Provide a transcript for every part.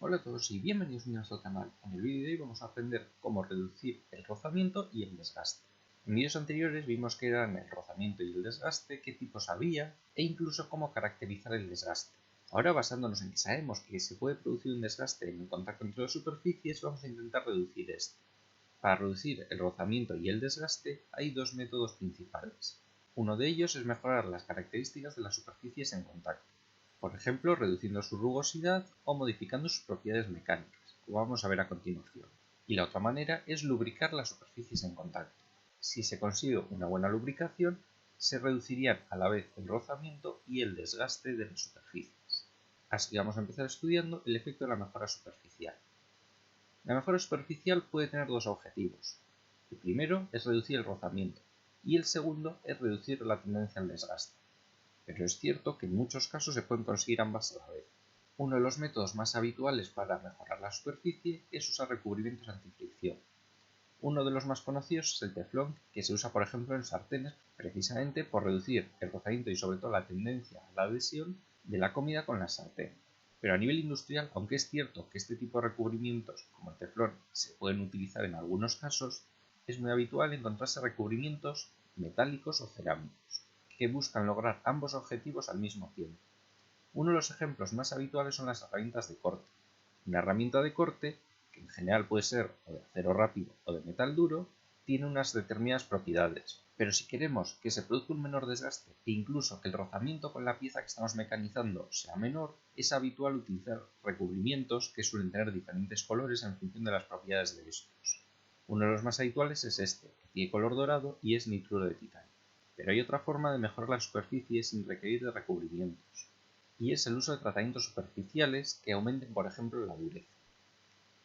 Hola a todos y bienvenidos al canal. En el vídeo de hoy vamos a aprender cómo reducir el rozamiento y el desgaste. En vídeos anteriores vimos qué eran el rozamiento y el desgaste, qué tipos había e incluso cómo caracterizar el desgaste. Ahora, basándonos en que sabemos que se puede producir un desgaste en el contacto entre las superficies, vamos a intentar reducir esto. Para reducir el rozamiento y el desgaste hay dos métodos principales. Uno de ellos es mejorar las características de las superficies en contacto. Por ejemplo, reduciendo su rugosidad o modificando sus propiedades mecánicas, como vamos a ver a continuación. Y la otra manera es lubricar las superficies en contacto. Si se consigue una buena lubricación, se reducirían a la vez el rozamiento y el desgaste de las superficies. Así que vamos a empezar estudiando el efecto de la mejora superficial. La mejora superficial puede tener dos objetivos. El primero es reducir el rozamiento y el segundo es reducir la tendencia al desgaste. Pero es cierto que en muchos casos se pueden conseguir ambas a la vez. Uno de los métodos más habituales para mejorar la superficie es usar recubrimientos antifricción. Uno de los más conocidos es el teflón, que se usa por ejemplo en sartenes precisamente por reducir el rozamiento y sobre todo la tendencia a la adhesión de la comida con la sartén. Pero a nivel industrial, aunque es cierto que este tipo de recubrimientos, como el teflón, se pueden utilizar en algunos casos, es muy habitual encontrarse recubrimientos metálicos o cerámicos, que buscan lograr ambos objetivos al mismo tiempo. Uno de los ejemplos más habituales son las herramientas de corte. Una herramienta de corte, que en general puede ser o de acero rápido o de metal duro, tiene unas determinadas propiedades, pero si queremos que se produzca un menor desgaste e incluso que el rozamiento con la pieza que estamos mecanizando sea menor, es habitual utilizar recubrimientos que suelen tener diferentes colores en función de las propiedades de estos. Uno de los más habituales es este, que tiene color dorado y es nitruro de titanio. Pero hay otra forma de mejorar la superficie sin requerir de recubrimientos, y es el uso de tratamientos superficiales que aumenten, por ejemplo, la dureza.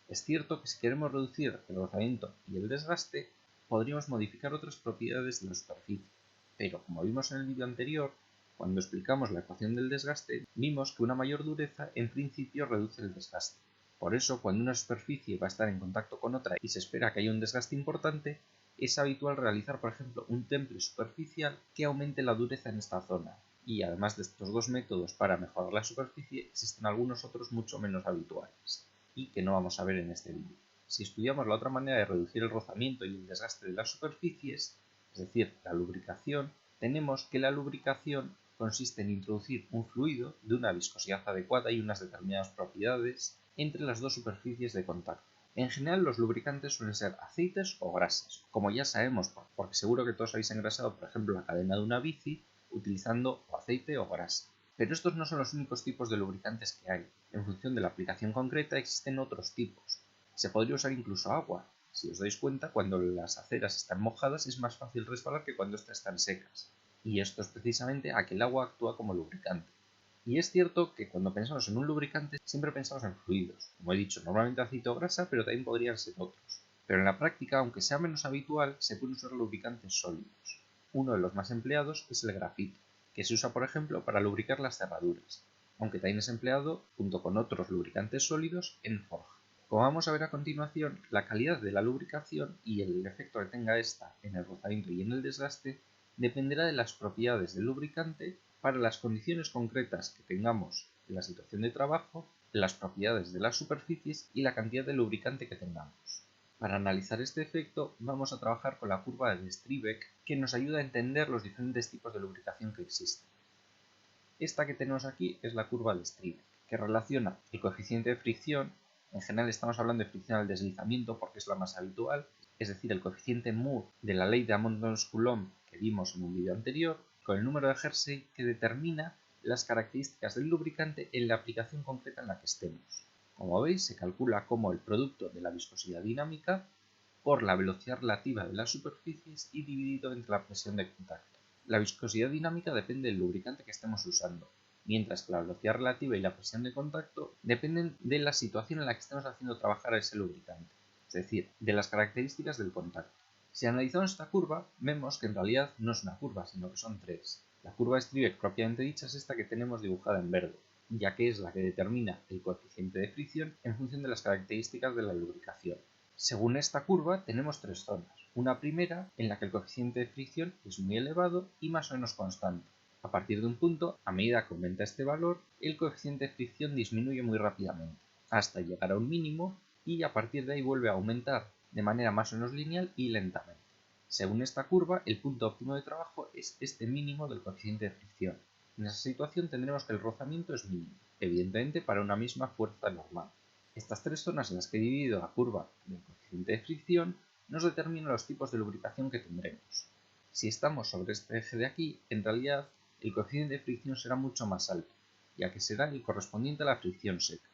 Es cierto que si queremos reducir el rozamiento y el desgaste, podríamos modificar otras propiedades de la superficie, pero como vimos en el vídeo anterior, cuando explicamos la ecuación del desgaste, vimos que una mayor dureza en principio reduce el desgaste. Por eso, cuando una superficie va a estar en contacto con otra y se espera que haya un desgaste importante, es habitual realizar, por ejemplo, un temple superficial que aumente la dureza en esta zona. Y además de estos dos métodos para mejorar la superficie, existen algunos otros mucho menos habituales y que no vamos a ver en este vídeo. Si estudiamos la otra manera de reducir el rozamiento y el desgaste de las superficies, es decir, la lubricación, tenemos que la lubricación consiste en introducir un fluido de una viscosidad adecuada y unas determinadas propiedades entre las dos superficies de contacto. En general, los lubricantes suelen ser aceites o grasas, como ya sabemos, porque seguro que todos habéis engrasado, por ejemplo, la cadena de una bici utilizando o aceite o grasa. Pero estos no son los únicos tipos de lubricantes que hay. En función de la aplicación concreta existen otros tipos. Se podría usar incluso agua. Si os dais cuenta, cuando las aceras están mojadas es más fácil resbalar que cuando estas están secas. Y esto es precisamente a que el agua actúa como lubricante. Y es cierto que cuando pensamos en un lubricante siempre pensamos en fluidos. Como he dicho, normalmente aceite o grasa, pero también podrían ser otros. Pero en la práctica, aunque sea menos habitual, se pueden usar lubricantes sólidos. Uno de los más empleados es el grafito, que se usa por ejemplo para lubricar las cerraduras, aunque también es empleado junto con otros lubricantes sólidos en forja. Como vamos a ver a continuación, la calidad de la lubricación y el efecto que tenga esta en el rozamiento y en el desgaste dependerá de las propiedades del lubricante para las condiciones concretas que tengamos en la situación de trabajo, las propiedades de las superficies y la cantidad de lubricante que tengamos. Para analizar este efecto vamos a trabajar con la curva de Strybeck, que nos ayuda a entender los diferentes tipos de lubricación que existen. Esta que tenemos aquí es la curva de Strybeck, que relaciona el coeficiente de fricción, en general estamos hablando de fricción al deslizamiento porque es la más habitual, es decir, el coeficiente μ de la ley de Hammond-Coulomb que vimos en un vídeo anterior, con el número de Hershey que determina las características del lubricante en la aplicación concreta en la que estemos. Como veis, se calcula como el producto de la viscosidad dinámica por la velocidad relativa de las superficies y dividido entre la presión de contacto. La viscosidad dinámica depende del lubricante que estemos usando, mientras que la velocidad relativa y la presión de contacto dependen de la situación en la que estemos haciendo trabajar a ese lubricante, es decir, de las características del contacto. Si analizamos esta curva, vemos que en realidad no es una curva, sino que son tres. La curva de Strybeck propiamente dicha es esta que tenemos dibujada en verde, ya que es la que determina el coeficiente de fricción en función de las características de la lubricación. Según esta curva tenemos tres zonas. Una primera en la que el coeficiente de fricción es muy elevado y más o menos constante. A partir de un punto, a medida que aumenta este valor, el coeficiente de fricción disminuye muy rápidamente. hasta llegar a un mínimo y a partir de ahí vuelve a aumentar de manera más o menos lineal y lentamente. Según esta curva, el punto óptimo de trabajo es este mínimo del coeficiente de fricción. En esa situación tendremos que el rozamiento es mínimo, evidentemente para una misma fuerza normal. Estas tres zonas en las que he dividido la curva del coeficiente de fricción nos determinan los tipos de lubricación que tendremos. Si estamos sobre este eje de aquí, en realidad el coeficiente de fricción será mucho más alto, ya que será el correspondiente a la fricción seca,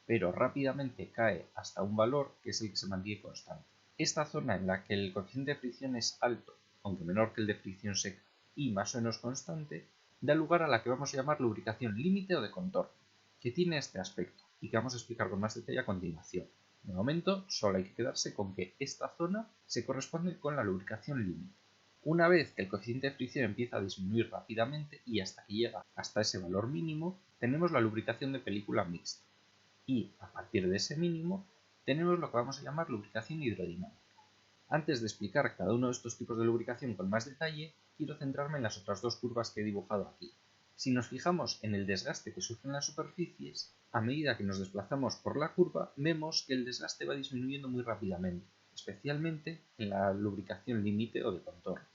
pero rápidamente cae hasta un valor que es el que se mantiene constante. Esta zona en la que el coeficiente de fricción es alto, aunque menor que el de fricción seca, y más o menos constante, da lugar a la que vamos a llamar lubricación límite o de contorno, que tiene este aspecto y que vamos a explicar con más detalle a continuación. De momento, solo hay que quedarse con que esta zona se corresponde con la lubricación límite. Una vez que el coeficiente de fricción empieza a disminuir rápidamente y hasta que llega hasta ese valor mínimo, tenemos la lubricación de película mixta. Y a partir de ese mínimo, tenemos lo que vamos a llamar lubricación hidrodinámica. Antes de explicar cada uno de estos tipos de lubricación con más detalle, quiero centrarme en las otras dos curvas que he dibujado aquí. Si nos fijamos en el desgaste que sufren las superficies, a medida que nos desplazamos por la curva, vemos que el desgaste va disminuyendo muy rápidamente, especialmente en la lubricación límite o de contorno.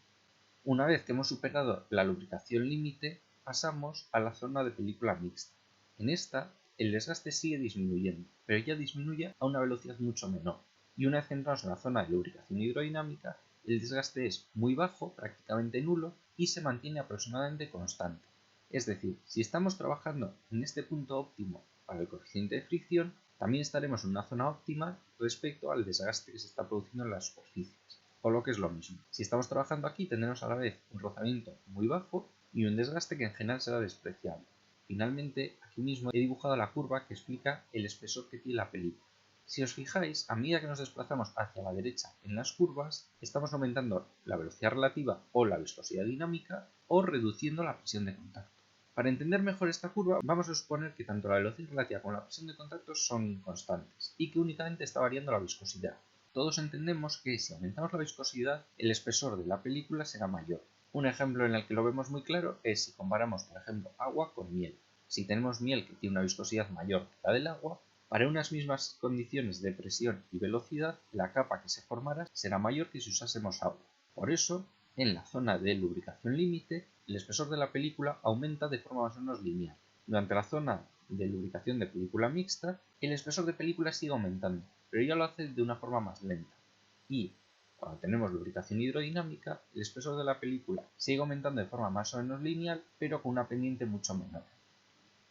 Una vez que hemos superado la lubricación límite, pasamos a la zona de película mixta. En esta, el desgaste sigue disminuyendo, pero ya disminuye a una velocidad mucho menor. Y una vez entramos en la zona de lubricación hidrodinámica, el desgaste es muy bajo, prácticamente nulo, y se mantiene aproximadamente constante. Es decir, si estamos trabajando en este punto óptimo para el coeficiente de fricción, también estaremos en una zona óptima respecto al desgaste que se está produciendo en las superficies. O lo que es lo mismo. Si estamos trabajando aquí, tendremos a la vez un rozamiento muy bajo y un desgaste que en general será despreciable. Finalmente, aquí mismo he dibujado la curva que explica el espesor que tiene la película. Si os fijáis, a medida que nos desplazamos hacia la derecha en las curvas, estamos aumentando la velocidad relativa o la viscosidad dinámica o reduciendo la presión de contacto. Para entender mejor esta curva, vamos a suponer que tanto la velocidad relativa como la presión de contacto son constantes y que únicamente está variando la viscosidad. Todos entendemos que si aumentamos la viscosidad, el espesor de la película será mayor. Un ejemplo en el que lo vemos muy claro es si comparamos, por ejemplo, agua con miel. Si tenemos miel que tiene una viscosidad mayor que la del agua, para unas mismas condiciones de presión y velocidad, la capa que se formará será mayor que si usásemos agua. Por eso, en la zona de lubricación límite, el espesor de la película aumenta de forma más o menos lineal. Durante la zona de lubricación de película mixta, el espesor de película sigue aumentando, pero ya lo hace de una forma más lenta. Y cuando tenemos lubricación hidrodinámica, el espesor de la película sigue aumentando de forma más o menos lineal, pero con una pendiente mucho menor.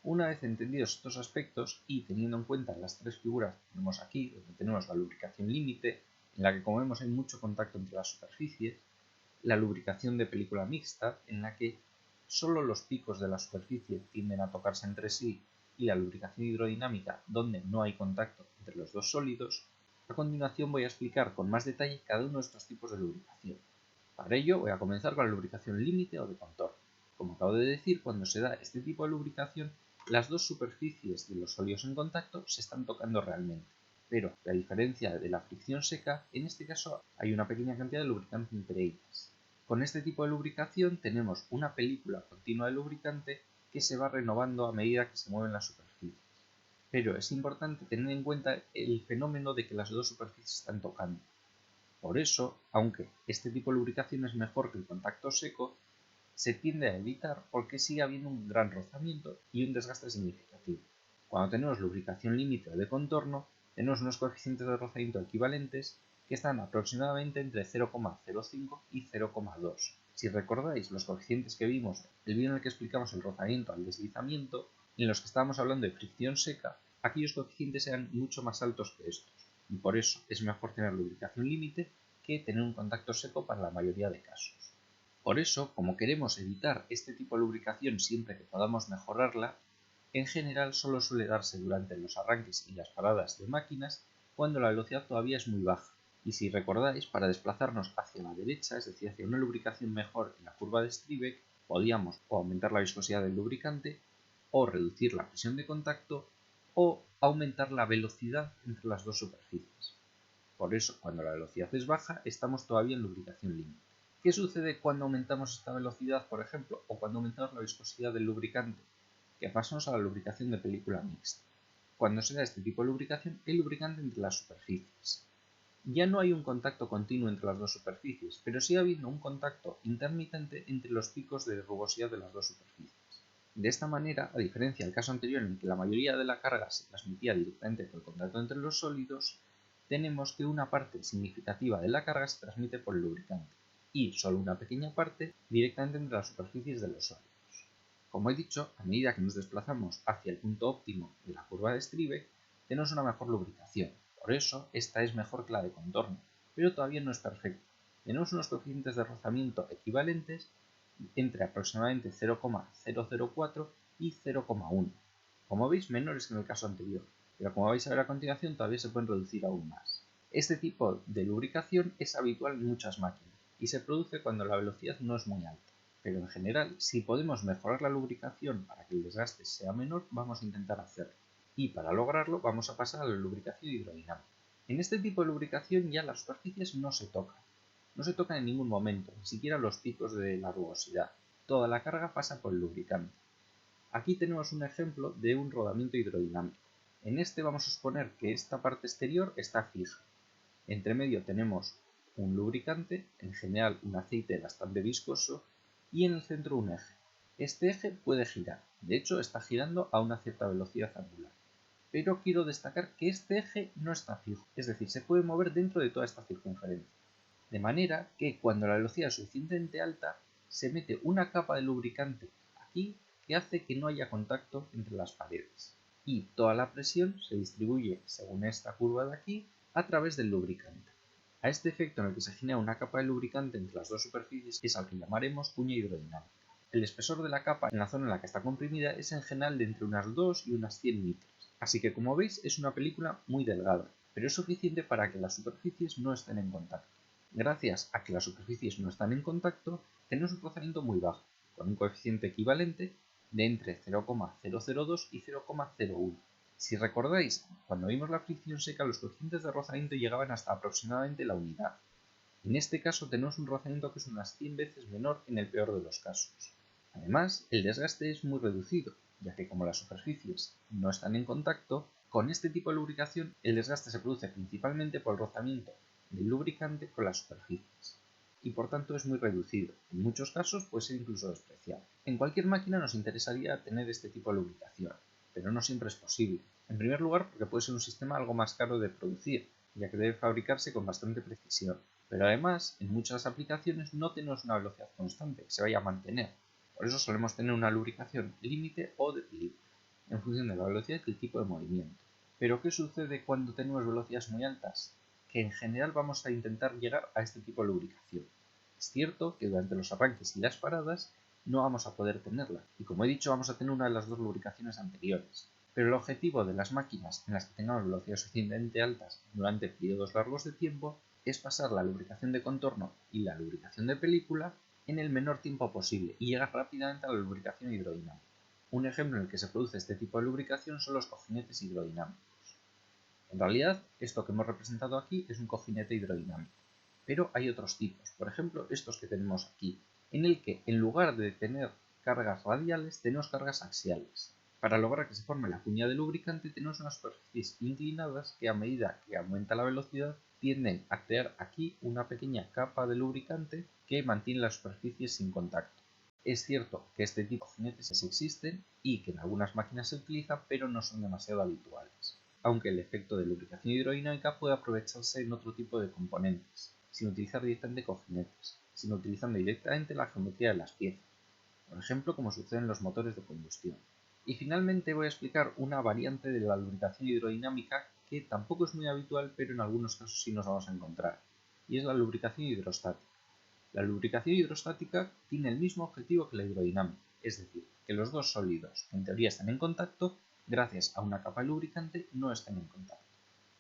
Una vez entendidos estos aspectos y teniendo en cuenta las tres figuras que tenemos aquí, donde tenemos la lubricación límite, en la que como vemos hay mucho contacto entre las superficies, la lubricación de película mixta, en la que solo los picos de la superficie tienden a tocarse entre sí, y la lubricación hidrodinámica, donde no hay contacto entre los dos sólidos, a continuación voy a explicar con más detalle cada uno de estos tipos de lubricación. Para ello voy a comenzar con la lubricación límite o de contorno. Como acabo de decir, cuando se da este tipo de lubricación, las dos superficies de los sólidos en contacto se están tocando realmente. Pero, a diferencia de la fricción seca, en este caso hay una pequeña cantidad de lubricante entre ellas. Con este tipo de lubricación tenemos una película continua de lubricante que se va renovando a medida que se mueven las superficies. Pero es importante tener en cuenta el fenómeno de que las dos superficies están tocando. Por eso, aunque este tipo de lubricación es mejor que el contacto seco, se tiende a evitar porque sigue habiendo un gran rozamiento y un desgaste significativo. Cuando tenemos lubricación límite o de contorno, tenemos unos coeficientes de rozamiento equivalentes que están aproximadamente entre 0,05 y 0,2. Si recordáis los coeficientes que vimos, el vídeo en el que explicamos el rozamiento al deslizamiento, en los que estábamos hablando de fricción seca, aquellos coeficientes eran mucho más altos que estos, y por eso es mejor tener lubricación límite que tener un contacto seco para la mayoría de casos. Por eso, como queremos evitar este tipo de lubricación siempre que podamos mejorarla, en general solo suele darse durante los arranques y las paradas de máquinas cuando la velocidad todavía es muy baja. Y si recordáis, para desplazarnos hacia la derecha, es decir, hacia una lubricación mejor en la curva de Strybeck, podíamos o aumentar la viscosidad del lubricante, o reducir la presión de contacto, o aumentar la velocidad entre las dos superficies. Por eso, cuando la velocidad es baja, estamos todavía en lubricación límite. ¿Qué sucede cuando aumentamos esta velocidad, por ejemplo, o cuando aumentamos la viscosidad del lubricante? Que pasamos a la lubricación de película mixta. Cuando se da este tipo de lubricación, el lubricante entre las superficies. Ya no hay un contacto continuo entre las dos superficies, pero sigue habiendo un contacto intermitente entre los picos de rugosidad de las dos superficies. De esta manera, a diferencia del caso anterior en que la mayoría de la carga se transmitía directamente por el contacto entre los sólidos, tenemos que una parte significativa de la carga se transmite por el lubricante y solo una pequeña parte directamente entre las superficies de los sólidos. Como he dicho, a medida que nos desplazamos hacia el punto óptimo de la curva de Stryve, tenemos una mejor lubricación. Por eso, esta es mejor que la de contorno, pero todavía no es perfecta. Tenemos unos coeficientes de rozamiento equivalentes entre aproximadamente 0,004 y 0,1. Como veis, menores que en el caso anterior, pero como vais a ver a continuación, todavía se pueden reducir aún más. Este tipo de lubricación es habitual en muchas máquinas y se produce cuando la velocidad no es muy alta. Pero en general, si podemos mejorar la lubricación para que el desgaste sea menor, vamos a intentar hacerlo. Y para lograrlo vamos a pasar a la lubricación hidrodinámica. En este tipo de lubricación ya las superficies no se tocan. No se tocan en ningún momento, ni siquiera los picos de la rugosidad. Toda la carga pasa por el lubricante. Aquí tenemos un ejemplo de un rodamiento hidrodinámico. En este vamos a suponer que esta parte exterior está fija. Entre medio tenemos un lubricante, en general un aceite bastante viscoso, y en el centro un eje. Este eje puede girar, de hecho está girando a una cierta velocidad angular. Pero quiero destacar que este eje no está fijo, es decir, se puede mover dentro de toda esta circunferencia. De manera que cuando la velocidad es suficientemente alta, se mete una capa de lubricante aquí que hace que no haya contacto entre las paredes. Y toda la presión se distribuye, según esta curva de aquí, a través del lubricante. A este efecto en el que se genera una capa de lubricante entre las dos superficies es al que llamaremos cuña hidrodinámica. El espesor de la capa en la zona en la que está comprimida es en general de entre unas 2 y unas 100 micras. Así que como veis es una película muy delgada, pero es suficiente para que las superficies no estén en contacto. Gracias a que las superficies no están en contacto, tenemos un rozamiento muy bajo, con un coeficiente equivalente de entre 0,002 y 0,01. Si recordáis, cuando vimos la fricción seca, los coeficientes de rozamiento llegaban hasta aproximadamente la unidad. En este caso tenemos un rozamiento que es unas 100 veces menor en el peor de los casos. Además, el desgaste es muy reducido, ya que como las superficies no están en contacto, con este tipo de lubricación el desgaste se produce principalmente por el rozamiento del lubricante con las superficies, y por tanto es muy reducido. En muchos casos puede ser incluso despreciable. En cualquier máquina nos interesaría tener este tipo de lubricación, pero no siempre es posible. En primer lugar, porque puede ser un sistema algo más caro de producir, ya que debe fabricarse con bastante precisión. Pero además, en muchas aplicaciones no tenemos una velocidad constante que se vaya a mantener. Por eso solemos tener una lubricación límite o de equilibrio, en función de la velocidad y el tipo de movimiento. Pero ¿qué sucede cuando tenemos velocidades muy altas? Que en general vamos a intentar llegar a este tipo de lubricación. Es cierto que durante los arranques y las paradas no vamos a poder tenerla, y como he dicho vamos a tener una de las dos lubricaciones anteriores. Pero el objetivo de las máquinas en las que tengamos velocidades suficientemente altas durante periodos largos de tiempo es pasar la lubricación de contorno y la lubricación de película en el menor tiempo posible y llegar rápidamente a la lubricación hidrodinámica. Un ejemplo en el que se produce este tipo de lubricación son los cojinetes hidrodinámicos. En realidad, esto que hemos representado aquí es un cojinete hidrodinámico, pero hay otros tipos, por ejemplo estos que tenemos aquí, en el que en lugar de tener cargas radiales tenemos cargas axiales. Para lograr que se forme la cuña de lubricante tenemos unas superficies inclinadas que a medida que aumenta la velocidad tienden a crear aquí una pequeña capa de lubricante que mantiene las superficies sin contacto. Es cierto que este tipo de cojinetes existen y que en algunas máquinas se utilizan, pero no son demasiado habituales, aunque el efecto de lubricación hidrodinámica puede aprovecharse en otro tipo de componentes, sin utilizar directamente cojinetes, sino utilizando directamente la geometría de las piezas, por ejemplo como sucede en los motores de combustión. Y finalmente voy a explicar una variante de la lubricación hidrodinámica que tampoco es muy habitual, pero en algunos casos sí nos vamos a encontrar, y es la lubricación hidrostática. La lubricación hidrostática tiene el mismo objetivo que la hidrodinámica, es decir, que los dos sólidos que en teoría están en contacto, gracias a una capa de lubricante, no estén en contacto.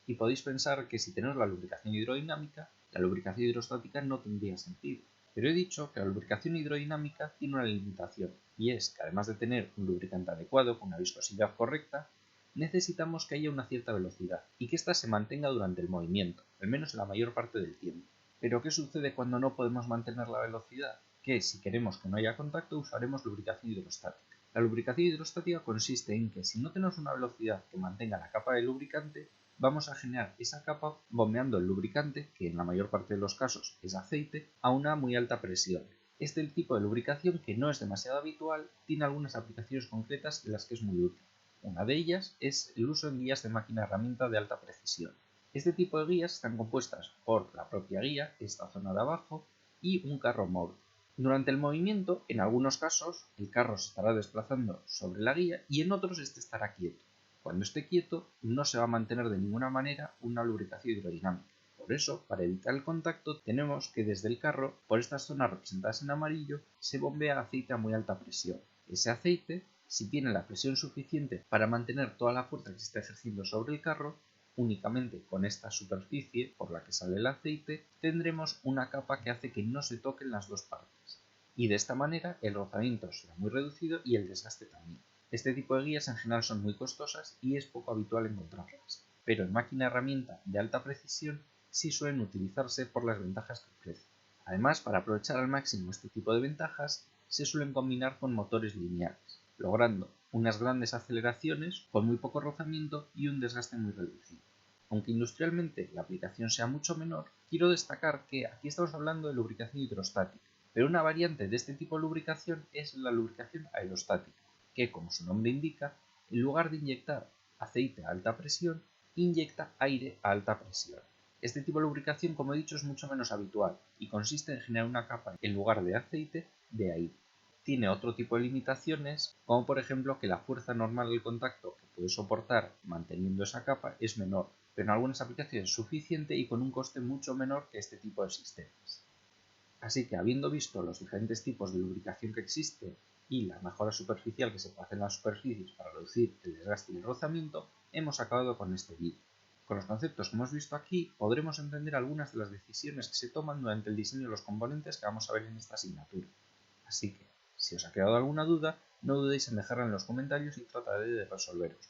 Y podéis pensar que si tenemos la lubricación hidrodinámica, la lubricación hidrostática no tendría sentido. Pero he dicho que la lubricación hidrodinámica tiene una limitación, y es que además de tener un lubricante adecuado con una viscosidad correcta, necesitamos que haya una cierta velocidad y que ésta se mantenga durante el movimiento, al menos en la mayor parte del tiempo. Pero ¿qué sucede cuando no podemos mantener la velocidad? Que si queremos que no haya contacto usaremos lubricación hidrostática. La lubricación hidrostática consiste en que si no tenemos una velocidad que mantenga la capa de lubricante, vamos a generar esa capa bombeando el lubricante, que en la mayor parte de los casos es aceite, a una muy alta presión. Este tipo de lubricación, que no es demasiado habitual, tiene algunas aplicaciones concretas en las que es muy útil. Una de ellas es el uso en guías de máquina herramienta de alta precisión. Este tipo de guías están compuestas por la propia guía, esta zona de abajo, y un carro móvil. Durante el movimiento, en algunos casos, el carro se estará desplazando sobre la guía y en otros este estará quieto. Cuando esté quieto, no se va a mantener de ninguna manera una lubricación hidrodinámica. Por eso, para evitar el contacto, tenemos que desde el carro, por estas zonas representadas en amarillo, se bombea aceite a muy alta presión. Ese aceite, si tiene la presión suficiente para mantener toda la fuerza que se está ejerciendo sobre el carro, únicamente con esta superficie por la que sale el aceite tendremos una capa que hace que no se toquen las dos partes, y de esta manera el rozamiento será muy reducido y el desgaste también. Este tipo de guías en general son muy costosas y es poco habitual encontrarlas, pero en máquina herramienta de alta precisión sí suelen utilizarse por las ventajas que ofrece. Además, para aprovechar al máximo este tipo de ventajas, se suelen combinar con motores lineales, logrando unas grandes aceleraciones con muy poco rozamiento y un desgaste muy reducido. Aunque industrialmente la aplicación sea mucho menor, quiero destacar que aquí estamos hablando de lubricación hidrostática, pero una variante de este tipo de lubricación es la lubricación aerostática, que, como su nombre indica, en lugar de inyectar aceite a alta presión, inyecta aire a alta presión. Este tipo de lubricación, como he dicho, es mucho menos habitual y consiste en generar una capa en lugar de aceite de aire. Tiene otro tipo de limitaciones, como por ejemplo que la fuerza normal del contacto que puede soportar manteniendo esa capa es menor, pero en algunas aplicaciones es suficiente y con un coste mucho menor que este tipo de sistemas. Así que, habiendo visto los diferentes tipos de lubricación que existen y la mejora superficial que se puede hacer en las superficies para reducir el desgaste y el rozamiento, hemos acabado con este vídeo. Con los conceptos que hemos visto aquí podremos entender algunas de las decisiones que se toman durante el diseño de los componentes que vamos a ver en esta asignatura. Así que, si os ha quedado alguna duda, no dudéis en dejarla en los comentarios y trataré de resolveros.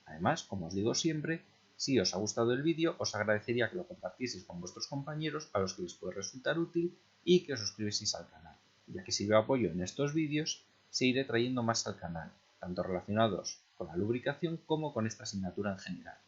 Además, como os digo siempre, si os ha gustado el vídeo, os agradecería que lo compartieseis con vuestros compañeros a los que les puede resultar útil y que os suscribieseis al canal, ya que si veo apoyo en estos vídeos, seguiré trayendo más al canal, tanto relacionados con la lubricación como con esta asignatura en general.